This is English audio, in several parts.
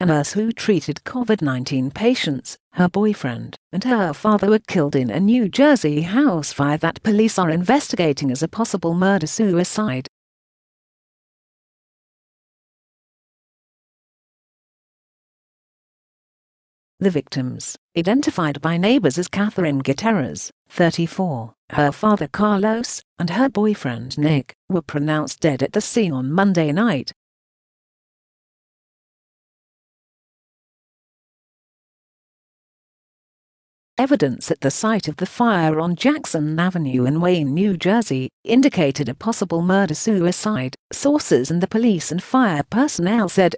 Anurse, who treated COVID-19 patients, her boyfriend, and her father were killed in a New Jersey house fire that police are investigating as a possible murder-suicide. The victims, identified by neighbors as Katherine Guiterrez, 34, her father Carlos, and her boyfriend Nick, were pronounced dead at the scene on Monday night. Evidence at the site of the fire on Jackson Avenue in Wayne, New Jersey, indicated a possible murder-suicide, sources and the police and fire personnel said.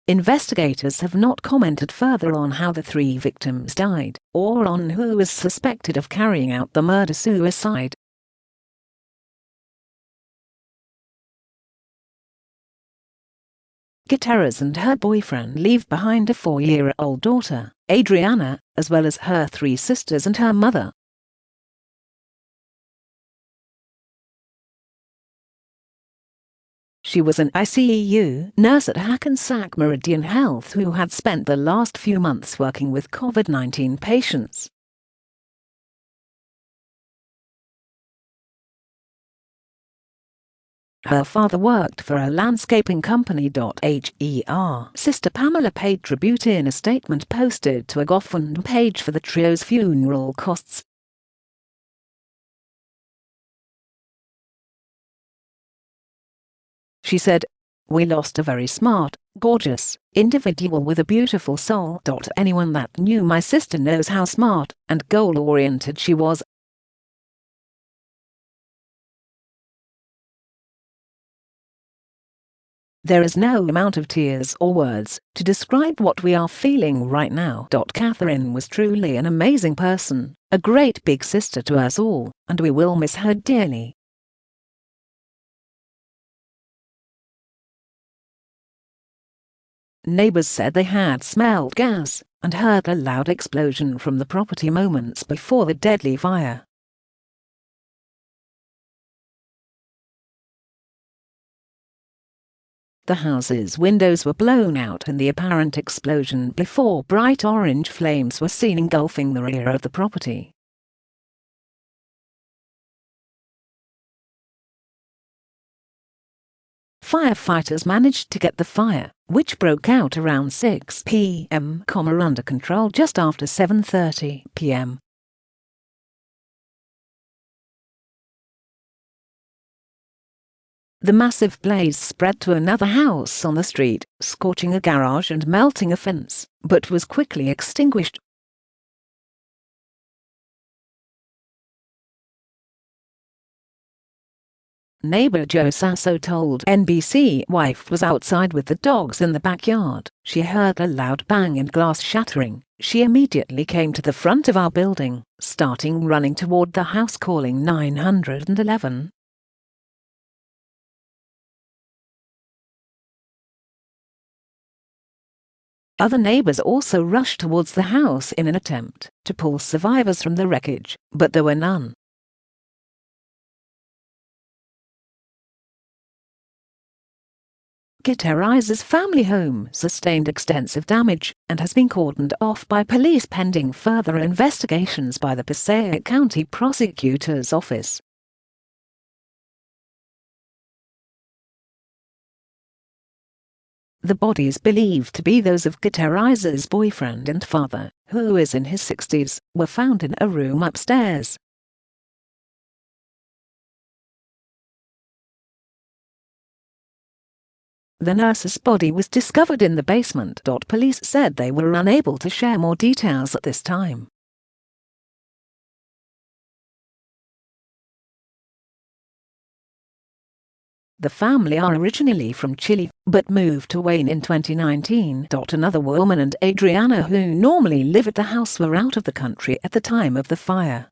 Investigators have not commented further on how the three victims died, or on who is suspected of carrying out the murder-suicide. Guiterrez and her boyfriend leave behind a 4-year-old daughter, Adrianna, as well as her 3 sisters and her mother. She was an ICU nurse at Hackensack Meridian Health who had spent the last few months working with COVID-19 patients. Her father worked for a landscaping company. Her sister Pamela paid tribute in a statement posted to a GoFundMe page for the trio's funeral costs. She said, "We lost a very smart, gorgeous individual with a beautiful soul. Anyone that knew my sister knows how smart and goal-oriented she was. There is no amount of tears or words to describe what we are feeling right now. Katherine was truly an amazing person, a great big sister to us all, and we will miss her dearly." Neighbors said they had smelled gas and heard a loud explosion from the property moments before the deadly fire. The house's windows were blown out in the apparent explosion before bright orange flames were seen engulfing the rear of the property. Firefighters managed to get the fire, which broke out around 6 p.m., under control just after 7:30 p.m. The massive blaze spread to another house on the street, scorching a garage and melting a fence, but was quickly extinguished. Neighbor Joe Sasso told NBC wife was outside with the dogs in the backyard. She heard a loud bang and glass shattering. She immediately came to the front of our building, starting running toward the house calling 911. Other neighbors also rushed towards the house in an attempt to pull survivors from the wreckage, but there were none. Guiterrez's family home sustained extensive damage and has been cordoned off by police pending further investigations by the Passaic County Prosecutor's Office. The bodies believed to be those of Guiterrez's boyfriend and father, who is in his 60s, were found in a room upstairs. The nurse's body was discovered in the basement. Police said they were unable to share more details at this time. The family are originally from Chile, but moved to Wayne in 2019. Another woman and Adrianna, who normally live at the house, were out of the country at the time of the fire.